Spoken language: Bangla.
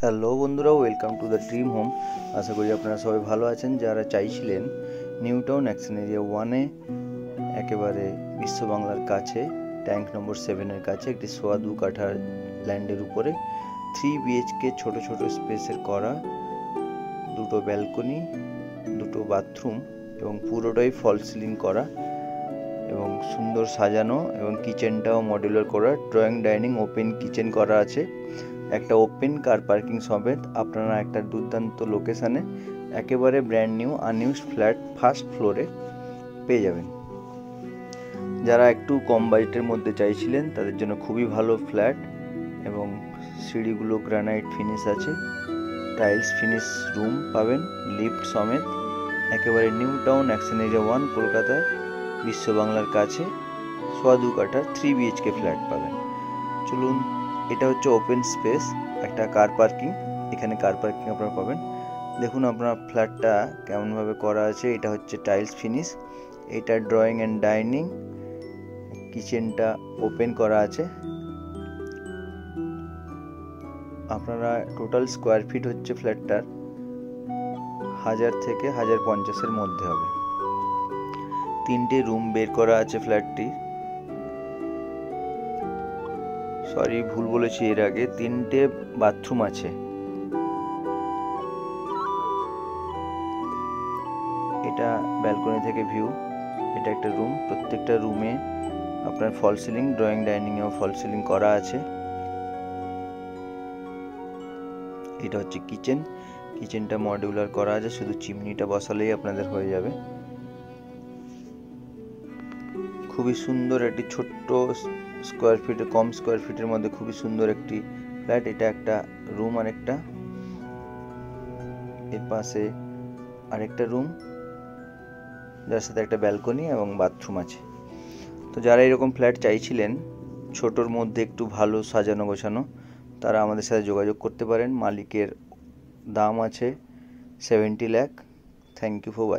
হ্যালো বন্ধুরা, welcome to the dream home. আশা করি আপনারা সবাই ভালো আছেন। যারা চাইছিলেন নিউ টাউন অ্যাকশন এরিয়া 1-এ একেবারে বিশ্ব বাংলার কাছে ট্যাঙ্ক নম্বর 7-এর কাছে একটি 2.25 কাঠার ল্যান্ডের উপরে 3 BHK ছোট ছোট স্পেসের করা, দুটো ব্যালকনি, দুটো বাথরুম এবং পুরোটাই ফল সিলিং করা এবং সুন্দর সাজানো, এবং কিচেনটাও মডুলার করা, ড্রয়িং ডাইনিং ওপেন কিচেন করা আছে, একটা ওপেন কার পার্কিং সমেত আপনারা একটা দুর্দান্ত লোকেশানে একেবারে brand new unused flat first ফ্লোরে পেয়ে যাবেন। যারা একটু কম বাজেটের মধ্যে চাইছিলেন তাদের জন্য খুবই ভালো ফ্ল্যাট, এবং সিঁড়িগুলো গ্রানাইট ফিনিশ আছে, টাইলস ফিনিশ রুম পাবেন লিফট সমেত, একেবারে নিউ টাউন অ্যাকশন এরিয়া 1 কলকাতার বিশ্ব বাংলার কাছে 2.25 কাঠার 3 BHK ফ্ল্যাট পাবেন। চলুন, এটা হচ্ছে ওপেন স্পেস, একটা কার পার্কিং, এখানে কার পার্কিং আপনারা পাবেন। দেখুন আপনার ফ্ল্যাটটা কেমনভাবে করা আছে। এটা হচ্ছে টাইলস ফিনিশ, এটা ড্রয়িং অ্যান্ড ডাইনিং, কিচেনটা ওপেন করা আছে। আপনারা টোটাল স্কোয়ার ফিট হচ্ছে ফ্ল্যাটটার 1000 থেকে 1050-এর মধ্যে হবে। 3টে রুম বের করা আছে ফ্ল্যাটটি, সরি ভুল বলেছি, এর আগে 3টে বাথরুম আছে। এটা ব্যালকনি থেকে ভিউ, এটা একটা রুম, প্রত্যেকটা রুমে আপনার ফল সিলিং, ড্রয়িং ডাইনিংয়েও ফল সিলিং করা আছে। এটা হচ্ছে কিচেন, কিচেনটা মডিউলার করা আছে, শুধু চিমনিটা বসালেই আপনাদের হয়ে যাবে। খুবই সুন্দর একটি ছোট্ট স্কোয়ার ফিট, কম স্কোয়ার ফিটের মধ্যে খুবই সুন্দর একটি ফ্ল্যাট। এটা একটা রুম, আর একটা এর পাশে আরেকটা রুম, যার সাথে একটা ব্যালকনি এবং বাথরুম আছে। তো যারা এরকম ফ্ল্যাট চাইছিলেন ছোটোর মধ্যে একটু ভালো সাজানো গোছানো, তারা আমাদের সাথে যোগাযোগ করতে পারেন। মালিকের দাম আছে 70 lakh. Thank you for watching.